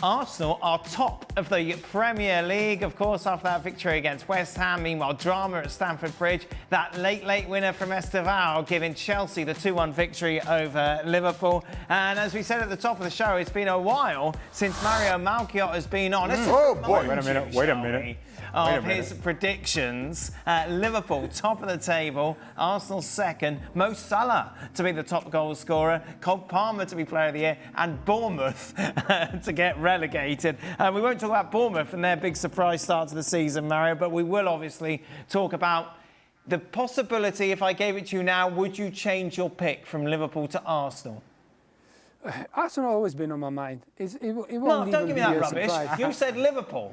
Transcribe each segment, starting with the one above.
Arsenal are top of the Premier League, of course, after that victory against West Ham. Meanwhile, drama at Stamford Bridge. That late winner from Esteval giving Chelsea the 2-1 victory over Liverpool. And as we said at the top of the show, it's been a while since Mario Melchiot has been on. Oh, boy. Wait a minute. Of his predictions. Liverpool, top of the table. Arsenal, second. Mo Salah to be the top goal scorer. Cole Palmer to be player of the year. And Bournemouth to get relegated. We won't talk about Bournemouth and their big surprise start to the season, Mario, but we will obviously talk about the possibility, if I gave it to you now, would you change your pick from Liverpool to Arsenal? Arsenal always been on my mind. It won't No, don't give me that rubbish. Surprise. You said Liverpool.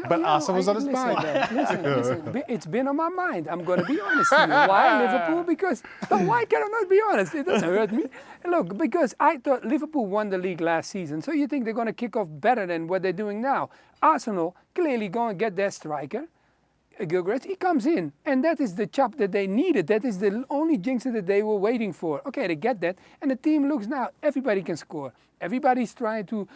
But Arsenal was on his mind. Listen, it's been on my mind. I'm going to be honest with you. Why Liverpool? Because, why can I not be honest? It doesn't hurt me. Look, because I thought Liverpool won the league last season, so you think they're going to kick off better than what they're doing now. Arsenal clearly going to get their striker. Gilchrist, he comes in, and that is the chop that they needed. That is the only jinx that they were waiting for. Okay, they get that, and the team looks now, everybody can score. Everybody's trying to,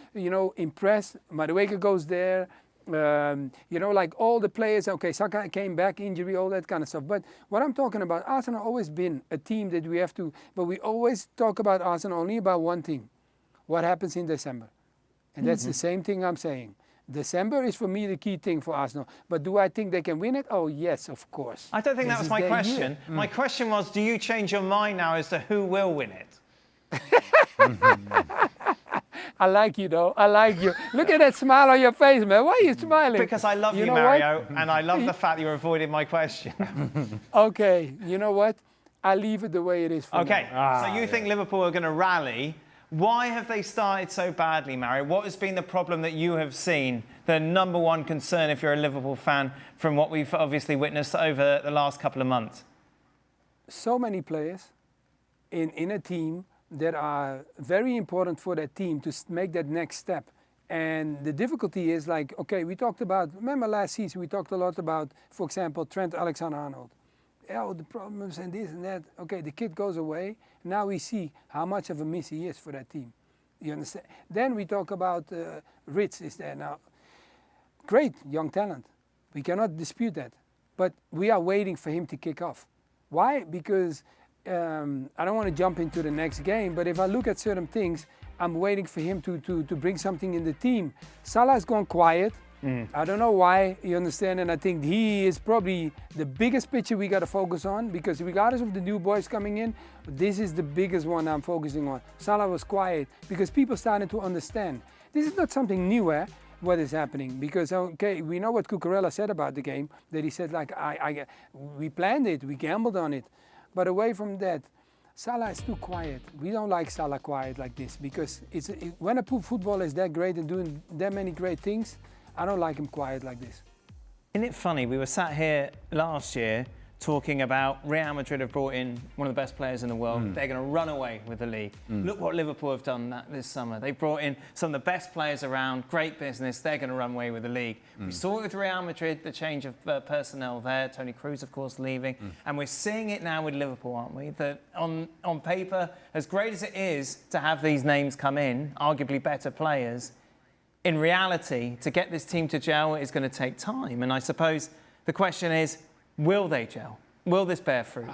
impress. Madueke goes there, like all the players. Okay, Shaka came back, injury, all that kind of stuff. But what I'm talking about, Arsenal always been a team that we have to, but we always talk about Arsenal only about one thing, what happens in December. And that's the same thing I'm saying. December is for me the key thing for Arsenal. But do I think they can win it? Oh, yes, of course. I don't think that was my question. My question was, do you change your mind now as to who will win it? I like you, though. I like you. Look at that smile on your face, man. Why are you smiling? Because I love you, Mario, and I love the fact you're avoiding my question. Okay, you know what? I'll leave it the way it is for now. So you think Liverpool are going to rally. Why have they started so badly, Mario? What has been the problem that you have seen, the number one concern if you're a Liverpool fan, from what we've obviously witnessed over the last couple of months? So many players in a team that are very important for that team to make that next step. And the difficulty is we talked about, remember last season, we talked a lot about, for example, Trent Alexander-Arnold. The problems and this and that. Okay, the kid goes away. Now we see how much of a miss he is for that team. You understand? Then we talk about Ritz is there now. Great young talent. We cannot dispute that. But we are waiting for him to kick off. Why? Because I don't want to jump into the next game, but if I look at certain things, I'm waiting for him to bring something in the team. Salah's gone quiet. I don't know why, you understand, and I think he is probably the biggest picture we got to focus on, because regardless of the new boys coming in, this is the biggest one I'm focusing on. Salah was quiet because people started to understand. This is not something new, what is happening, because, okay, we know what Cucurella said about the game, that he said, we planned it, we gambled on it, but away from that, Salah is too quiet. We don't like Salah quiet like this, because when a footballer is that great and doing that many great things, I don't like him quiet like this. Isn't it funny? We were sat here last year talking about Real Madrid have brought in one of the best players in the world. They're going to run away with the league. Look what Liverpool have done this summer. They brought in some of the best players around, great business. They're going to run away with the league. We saw it with Real Madrid, the change of personnel there. Toni Kroos, of course, leaving. And we're seeing it now with Liverpool, aren't we? That on paper, as great as it is to have these names come in, arguably better players, in reality, to get this team to gel is going to take time. And I suppose the question is, will they gel? Will this bear fruit?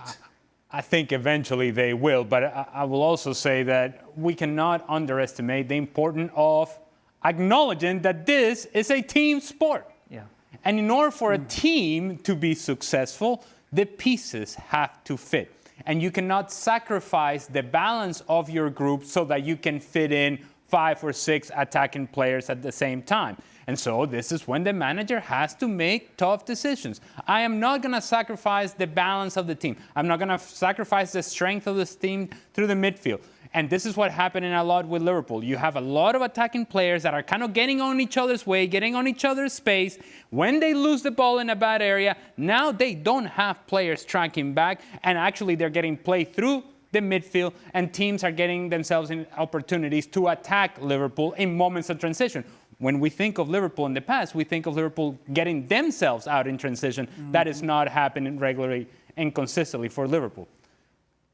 I think eventually they will, but I will also say that we cannot underestimate the importance of acknowledging that this is a team sport. Yeah. And in order for a team to be successful, the pieces have to fit. And you cannot sacrifice the balance of your group so that you can fit in 5 or 6 attacking players at the same time. And so this is when the manager has to make tough decisions. I am not going to sacrifice the balance of the team. I'm not going to sacrifice the strength of this team through the midfield. And this is what happened a lot with Liverpool. You have a lot of attacking players that are kind of getting on each other's way, getting on each other's space. When they lose the ball in a bad area, now they don't have players tracking back, and actually they're getting played through the midfield, and teams are getting themselves in opportunities to attack Liverpool in moments of transition. When we think of Liverpool in the past, we think of Liverpool getting themselves out in transition. That is not happening regularly and consistently for Liverpool.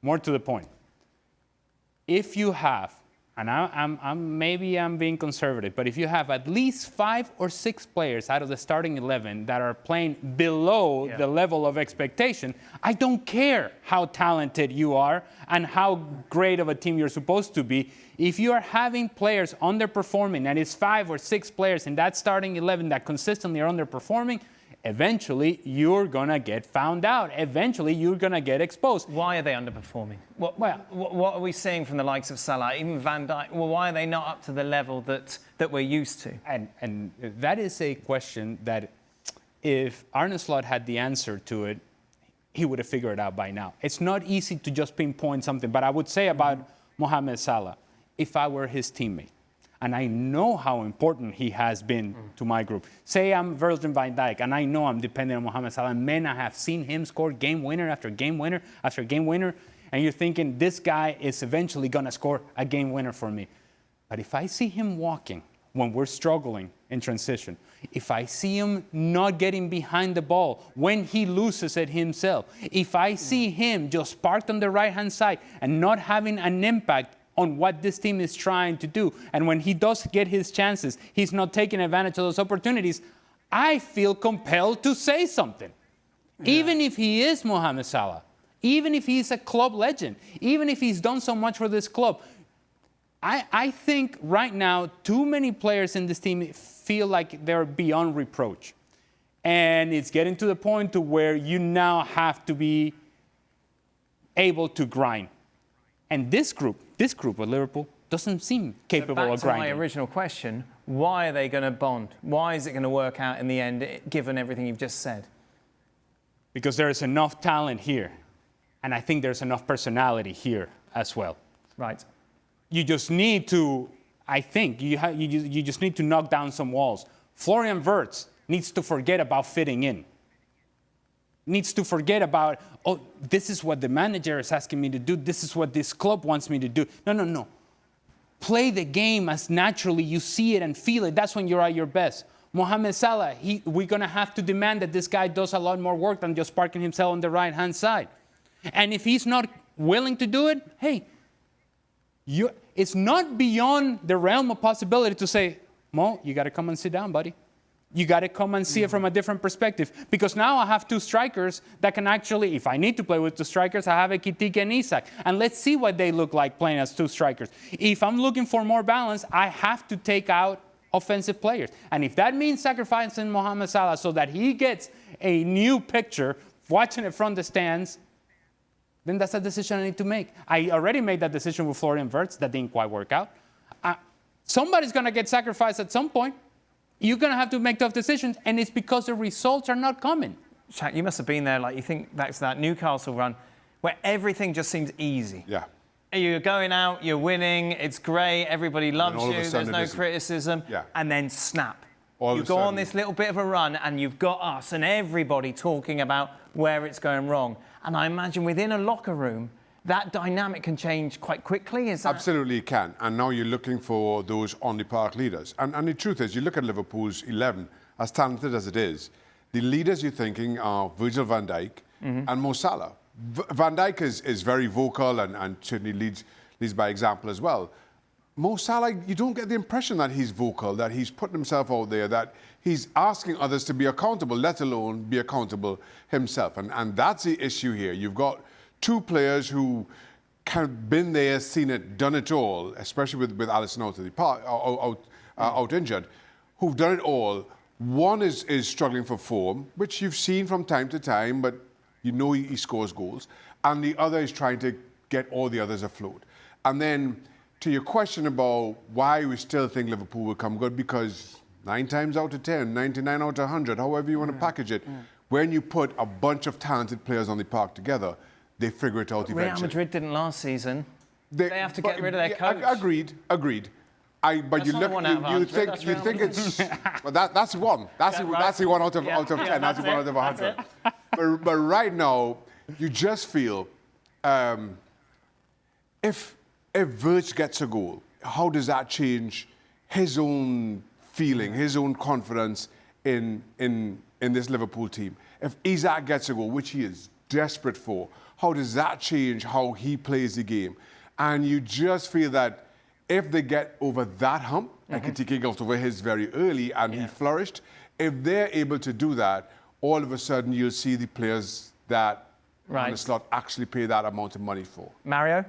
More to the point, if you have and maybe I'm being conservative, but if you have at least 5 or 6 players out of the starting 11 that are playing below the level of expectation, I don't care how talented you are and how great of a team you're supposed to be. If you are having players underperforming, and it's 5 or 6 players in that starting 11 that consistently are underperforming, eventually you're going to get found out. Eventually you're going to get exposed. Why are they underperforming? What are we seeing from the likes of Salah, even Van Dijk? Well, why are they not up to the level that we're used to? And that is a question that if Arne Slot had the answer to it, he would have figured it out by now. It's not easy to just pinpoint something, but I would say about Mohamed Salah, if I were his teammate, and I know how important he has been to my group. Say I'm Virgil van Dijk, and I know I'm dependent on Mohamed Salah. Man, I have seen him score game winner after game winner after game winner, and you're thinking, this guy is eventually going to score a game winner for me. But if I see him walking when we're struggling in transition, if I see him not getting behind the ball when he loses it himself, if I see him just parked on the right-hand side and not having an impact on what this team is trying to do, and when he does get his chances, he's not taking advantage of those opportunities, I feel compelled to say something. Yeah. Even if he is Mohamed Salah, even if he's a club legend, even if he's done so much for this club, I think right now too many players in this team feel like they're beyond reproach. And it's getting to the point to where you now have to be able to grind. And this group of Liverpool doesn't seem capable of grinding. Back to my original question, why are they going to bond? Why is it going to work out in the end, given everything you've just said? Because there is enough talent here. And I think there's enough personality here as well. Right. You just need to, I think, you just need to knock down some walls. Florian Wirtz needs to forget about fitting in. Needs to forget about, oh, this is what the manager is asking me to do. This is what this club wants me to do. No. Play the game as naturally you see it and feel it. That's when you're at your best. Mohamed Salah, we're going to have to demand that this guy does a lot more work than just parking himself on the right-hand side. And if he's not willing to do it, hey, it's not beyond the realm of possibility to say, Mo, you got to come and sit down, buddy. You got to come and see it from a different perspective. Because now I have 2 strikers that can actually, if I need to play with 2 strikers, I have Ekitike and Isak. And let's see what they look like playing as 2 strikers. If I'm looking for more balance, I have to take out offensive players. And if that means sacrificing Mohamed Salah so that he gets a new picture, watching it from the stands, then that's a decision I need to make. I already made that decision with Florian Wirtz. That didn't quite work out. Somebody's going to get sacrificed at some point. You're going to have to make tough decisions, and it's because the results are not coming. Shaq, you must have been there, like you think back to that Newcastle run, where everything just seems easy. Yeah. You're going out, you're winning, it's great, everybody loves you, there's no criticism, and then snap. You go on this little bit of a run, and you've got us and everybody talking about where it's going wrong. And I imagine within a locker room, that dynamic can change quite quickly. Is that? Absolutely it can. And now you're looking for those on-the-park leaders. And the truth is, you look at Liverpool's 11, as talented as it is, the leaders you're thinking are Virgil van Dijk and Mo Salah. Van Dijk is very vocal and certainly leads by example as well. Mo Salah, you don't get the impression that he's vocal, that he's putting himself out there, that he's asking others to be accountable, let alone be accountable himself. And that's the issue here. You've got 2 players who kind of been there, seen it, done it all, especially with Alisson out of the park, out injured, who've done it all. One is struggling for form, which you've seen from time to time, but you know he scores goals. And the other is trying to get all the others afloat. And then to your question about why we still think Liverpool will come good, because 9 times out of 10, 99 out of 100, however you want to package it, when you put a bunch of talented players on the park together, they figure it out eventually. Real Madrid didn't last season. They have to get rid of their coach. Agreed. But you think it's well, that's one. That's the one out of 10. That's the one out of 100. But right now, you just feel if Virgil gets a goal, how does that change his own feeling, his own confidence in this Liverpool team? If Isak gets a goal, which he is desperate for, how does that change how he plays the game? And you just feel that if they get over that hump, like Kitike got over his very early and he flourished, if they're able to do that, all of a sudden you'll see the players that on the slot actually pay that amount of money for. Mario?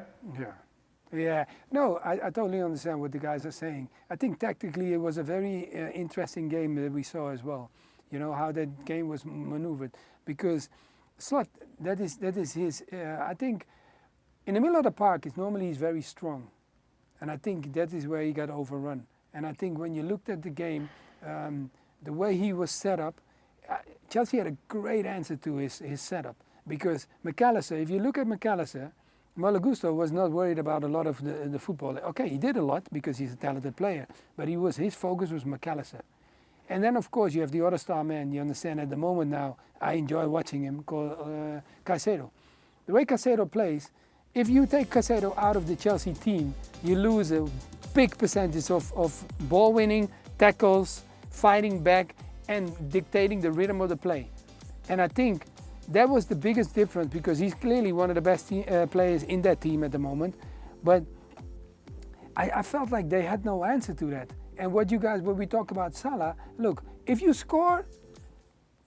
Yeah. No, I totally understand what the guys are saying. I think tactically it was a very interesting game that we saw as well. You know, how that game was maneuvered. Because Slot, that is his, I think, in the middle of the park, he's very strong. And I think that is where he got overrun. And I think when you looked at the game, the way he was set up, Chelsea had a great answer to his setup. Because McAllister, if you look at McAllister, Malo Gusto was not worried about a lot of the football. Okay, he did a lot because he's a talented player, but his focus was McAllister. And then, of course, you have the other star man, you understand, at the moment now, I enjoy watching him, called Caicedo. The way Caicedo plays, if you take Caicedo out of the Chelsea team, you lose a big percentage of ball winning, tackles, fighting back, and dictating the rhythm of the play. And I think that was the biggest difference because he's clearly one of the best players in that team at the moment. But I felt like they had no answer to that. And when we talk about Salah, look, if you score,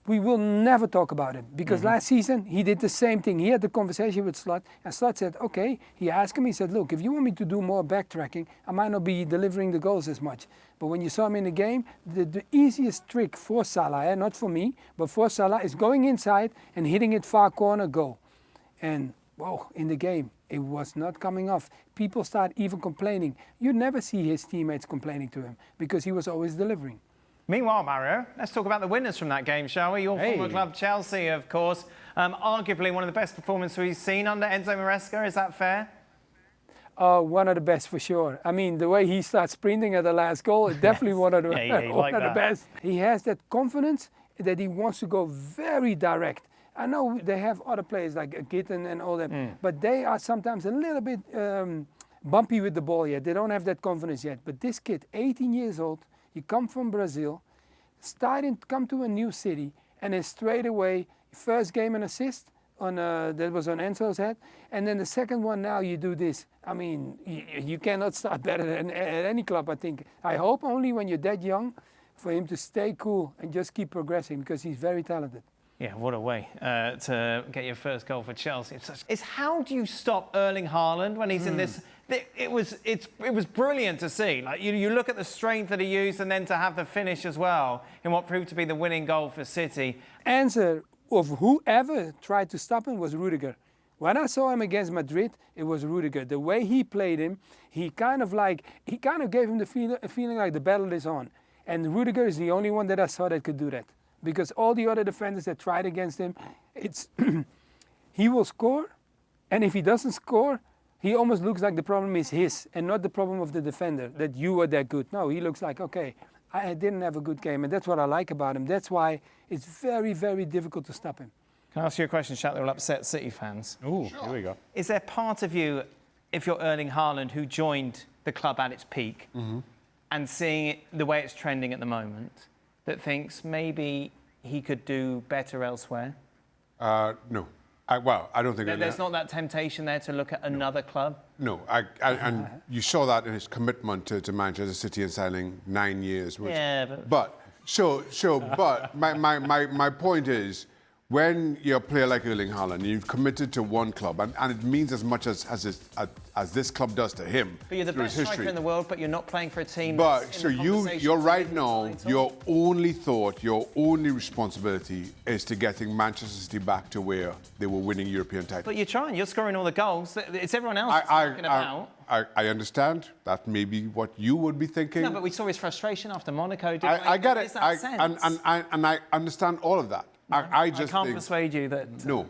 we will never talk about it. Because last season, he did the same thing. He had the conversation with Slot, and Slot said, okay, he asked him, he said, look, if you want me to do more backtracking, I might not be delivering the goals as much. But when you saw him in the game, the easiest trick for Salah, not for me, but for Salah, is going inside and hitting it far corner, goal. And, whoa, in the game, it was not coming off. People start even complaining. You never see his teammates complaining to him because he was always delivering. Meanwhile, Mario, let's talk about the winners from that game, shall we? Your former club, Chelsea, of course. Arguably one of the best performances we've seen under Enzo Maresca. Is that fair? One of the best for sure. I mean, the way he starts sprinting at the last goal is definitely one of the, the best. He has that confidence that he wants to go very direct. I know they have other players like Gitten and all that, but they are sometimes a little bit bumpy with the ball yet. They don't have that confidence yet. But this kid, 18 years old, you come from Brazil, come to a new city, and then straight away, first game an assist that was on Enzo's head, and then the second one now you do this. I mean, you cannot start better than at any club, I think. I hope only when you're that young for him to stay cool and just keep progressing because he's very talented. Yeah, what a way to get your first goal for Chelsea. It's how do you stop Erling Haaland when he's in this? It was brilliant to see. Like you look at the strength that he used, and then to have the finish as well in what proved to be the winning goal for City. Answer of whoever tried to stop him was Rudiger. When I saw him against Madrid, it was Rudiger. The way he played him, he kind of gave him the feeling like the battle is on. And Rudiger is the only one that I saw that could do that. Because all the other defenders that tried against him, he will score, and if he doesn't score, he almost looks like the problem is his and not the problem of the defender, that you are that good. No, he looks like, okay, I didn't have a good game, and that's what I like about him. That's why it's very, very difficult to stop him. Can I ask you a question, Shaka, that will upset City fans? Ooh, here we go. Is there part of you, if you're Erling Haaland, who joined the club at its peak, and seeing it the way it's trending at the moment, that thinks maybe he could do better elsewhere? No. I don't think... There's not that temptation there to look at another club? No. And you saw that in his commitment to Manchester City and signing 9 years. But my point is, when you're a player like Erling Haaland, you've committed to one club, and it means as much as this club does to him. But you're the best striker in the world, but you're not playing for a team. But so you're right now. Your only thought, your only responsibility is to getting Manchester City back to where they were winning European titles. But you're trying. You're scoring all the goals. It's everyone else talking about. I understand that may be what you would be thinking. No, but we saw his frustration after Monaco. I get it. And I understand all of that. I can't persuade you that. No,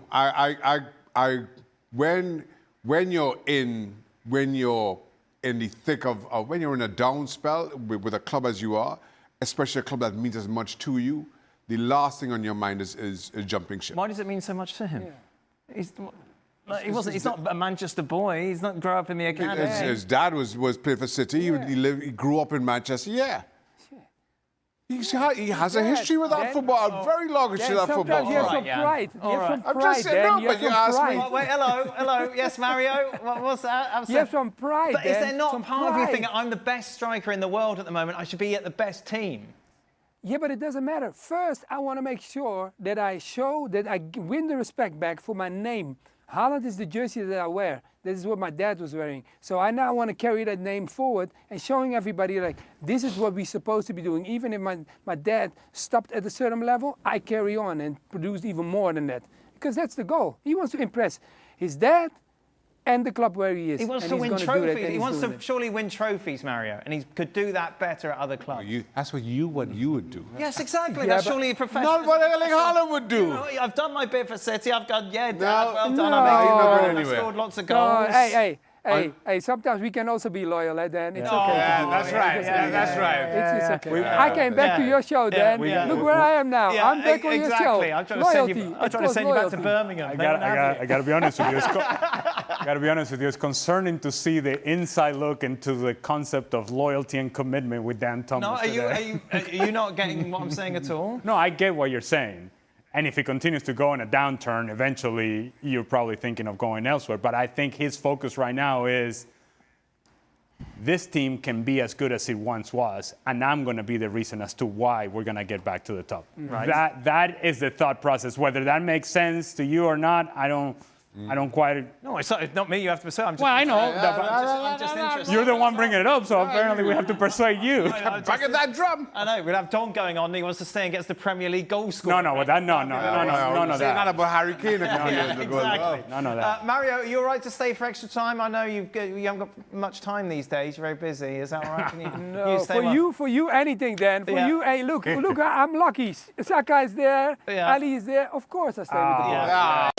when you're in the thick of when you're in a down spell with a club as you are, especially a club that means as much to you, the last thing on your mind is jumping ship. Why does it mean so much to him? Yeah. He's not a Manchester boy. He's not grew up in the academy. His dad was played for City. Yeah. He grew up in Manchester. Yeah. He has a history with that football, a very long history with that football. Sometimes you have All some right, pride. Jan. You have some I'm pride, just saying, Dan. no, You but have you some asked me- pride. Oh, wait, hello. Yes, Mario. What's that? You have some pride, But is Dan. there not Some part of you pride. thinking, I'm the best striker in the world at the moment, I should be at the best team? Yeah, but it doesn't matter. First, I want to make sure that I show that I win the respect back for my name. Haaland is the jersey that I wear. This is what my dad was wearing. So I now want to carry that name forward and showing everybody like, this is what we're supposed to be doing. Even if my dad stopped at a certain level, I carry on and produce even more than that. Because that's the goal. He wants to impress his dad and the club where he is. He wants And to he's win gonna do that, and trophies. He he's wants to doing it. surely win trophies, Mario, and he could do that better at other clubs. That's what you would do. Yes, exactly. Yeah, That's but surely a professional. Not what Erling Haaland would do. No, I've done my bit for City. I've gone, yeah, Dad, No, well done. no, I'm you're not I've going anywhere. scored lots of No, goals. hey, sometimes we can also be loyal, Dan. It's Oh, okay. yeah, to be that's loyal. right. It's Yeah, okay. that's right. It's okay. I came back to your show, Dan. Look where I am now. I'm back on your show. Exactly. I'm trying to send Loyalty. you, I'm trying to send you back to Birmingham. I got to be honest with you. I got to be honest with you. It's concerning to see the inside look into the concept of loyalty and commitment with Dan Thomas. No, today. are you not getting what I'm saying at all? No, I get what you're saying. And if he continues to go in a downturn, eventually you're probably thinking of going elsewhere. But I think his focus right now is this team can be as good as it once was, and I'm going to be the reason as to why we're going to get back to the top. Right. That is the thought process. Whether that makes sense to you or not, I don't quite. No, it's not me. You have to say. I'm just. Well, I know. I'm just interested. You're the one bringing it up, so apparently we have to persuade you. Back at that drum. I know. We'll have Don going on. He wants to stay and gets the Premier League goal scorer. No, none of Not that. about Harry Kane a couple years ago. Exactly. None of that. Mario, are you all right to stay for extra time? I know you haven't got much time these days. You're very busy. Is that all right? Can you, No, stay for you, anything, Dan. For Yeah. you, hey, look, I'm lucky. Shaka is there, Yeah. Ali is there. Of course, I stay with the boys. Yeah.